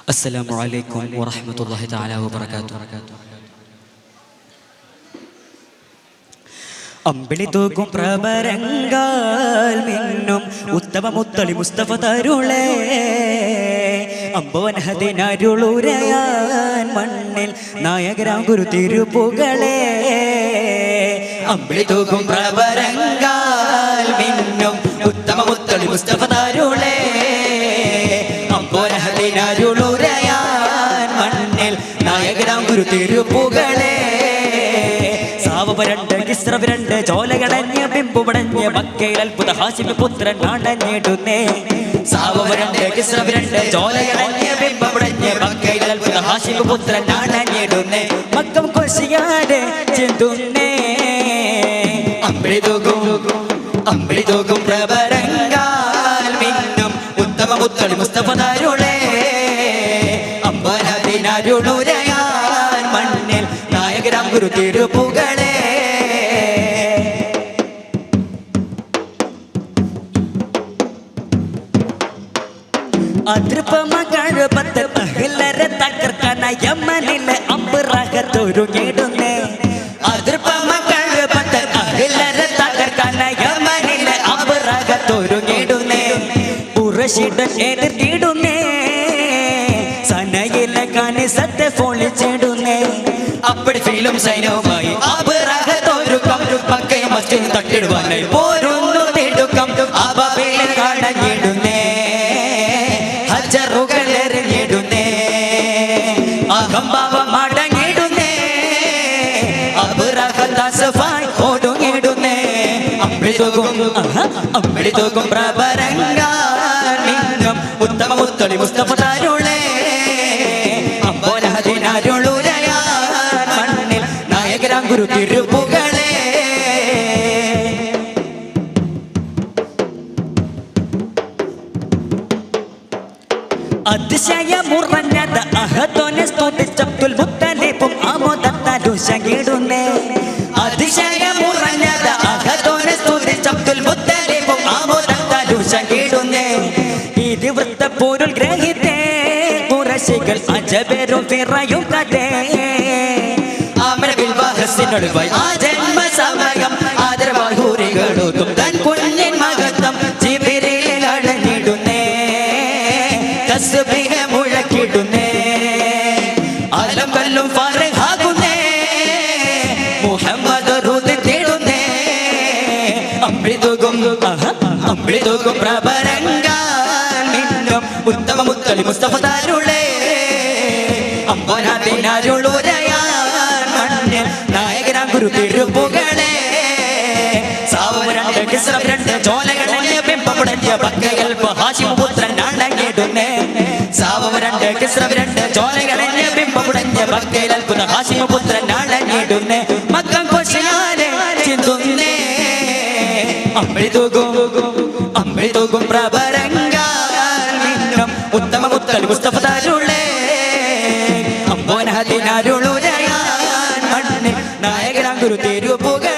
السلام عليكم ورحمة الله تعالى وبركاته. അമ്പിളി തൂക്കും പ്രഭരങ്കാൽ മിന്നും ഉത്തമ മുത്തളി മുസ്തഫ തരുളേ അമ്പവനഹതിനരുളുരയാൻ മണ്ണിൽ നായകരാം ഗുരു തിരുപ്പുകളേ. അമ്പിളി തൂക്കും പ്രഭരങ്കാൽ മിന്നും ഉത്തമ മുത്തളി മുസ്തഫ തരുളേ അമ്പവനഹതിനരുളുരയാൻ മണ്ണിൽ നായകരാം ഗുരു തിരുപ്പുകളേ. സാവരണ്ട് കിസ്രവിരണ്ട് ചോലകളഞ്ഞ് ബിംബുപടഞ്ഞ് മക്കയിൽ അത്ഭുത ഹാസിമി പുത്രൻ നാടഞ്ഞിടുന്നേ. സാവരണ്ട് കിസ്രവിരണ്ട് ചോലകളഞ്ഞ് ബിംബുപടഞ്ഞ് മക്കയിൽ അത്ഭുത ഹാസിമി പുത്രൻ നാടഞ്ഞിടുന്നേ. മക്കം കൊശിയാരെ ചിന്തുന്നേ. അമ്പിളി തൂക്കും പ്രഭരങ്കാൽ മിന്നും ഉത്തമ മുത്തളി മുസ്തഫ തരുളേ അമ്പനതിനരുളുരയാൻ മണ്ണിൽ നായകരാം ഗുരു തിരുപ്പുകളേ. അതൃപ്പമകൾ പത്ത് അഹിലരെ തകർക്കാൻ യമനിലെ അമ്പറകത്തൊരുങ്ങിടുന്നേ. അതൃപ്പമകൾ പത്ത് അഹിലരെ തകർക്കാൻ യമനിലെ അമ്പറകത്തൊരുങ്ങിടുന്നേ. പുറശിടൻ എതിർത്തിടുന്നേ. സനയിലെ കാനിസത്തെ പൊളിച്ചിടുന്നേ. അപ്പടി ഫീലും സൈന്യവുമായി അപരാഗത്തൊരുക്കം പക്കയ മസ്ജിദ് തട്ടിടുവാനായി പോരുന്നു തിടുക്കം. അബാബിലെ കടഞ്ഞിടുന്നേ. ഹജറുകൾ എറിഞ്ഞിടുന്നേ. അഹംഭാവം അടങ്ങിടുന്നേ. അപരാഗദാസഫായി ഓടുങ്ങിടുന്നേ. അമ്പിളി തൂക്കും പ്രഭരങ്കാൽ മിന്നും ഉത്തമ മുത്തളി മുസ്തഫ തരുളേ അമ്പനഹതിനരുളുരയാൻ മണ്ണിൽ നായകരാം ഗുരു തിരുപ്പുകളേ. അതിശയമുറഞ്ഞത് അഹദോനെ സ്തുതിച്ചബ്ദുൽ മുത്തലിബും ആമോദത്താലുശകിടുന്നേ. അതിശയമുറഞ്ഞത് അഹദോനെ സ്തുതിച്ചബ്ദുൽ മുത്തലിബും ആമോദത്താലുശകിടുന്നേ. ഇതിവൃത്ത പൊരുൾ ഗ്രഹിത്തേ ഖുറൈശികൾ അജബരും ഫിറയും കഥേ. ആമരവിൽവാഹസിനൊടുവായി ആ ജന്മ സമയം ആദരവാഹൂരികളൊതും തൻ കുഞ്ഞിൻ മഹത്വം ജിബ്രീൽ അടഞ്ഞിടുന്നേ. തസ്ബീഹ് മുഴക്കിടുന്നേ. അലം കല്ലും ഫർഹാകുന്നേ. മുഹമ്മദ് റുദിടുന്നേ. അമ്പിളി തൂക്കും പ്രഭരങ്കാൽ മിന്നും ഉത്തമ മുത്തളി മുസ്തഫ തരുളേ അമ്പനതിനരുളുരയാൻ മണ്ണിൽ നായകരാം ഗുരു തിരുപ്പുകളേ. സാവരണ്ട് കിസ്രവിരണ്ട് ചോലകളഞ്ഞ് ബിംബമുടഞ്ഞ് മക്കയിൽ ഹാശിമി പുത്രൻ നാടഞ്ഞിടുന്നേ. സാവരണ്ട് കിസ്രവിരണ്ട് ചോലകളഞ്ഞ് ബിംബമുടഞ്ഞ് മക്കയിൽ അത്ഭുത ഹാശിമി പുത്രൻ നാടഞ്ഞിടുന്നേ. മക്കം കൊശിയാരെ ചിന്തുന്നേ. അമ്പിളി തൂക്കും പ്രഭരങ്കാൽ മിന്നും ഉത്തമ മുത്തളി മുസ്തഫ തരുളേ അമ്പനഹതിനരുളുരയാൻ മണ്ണിൽ നായകരാം ഗുരു തിരുപ്പുകളേ.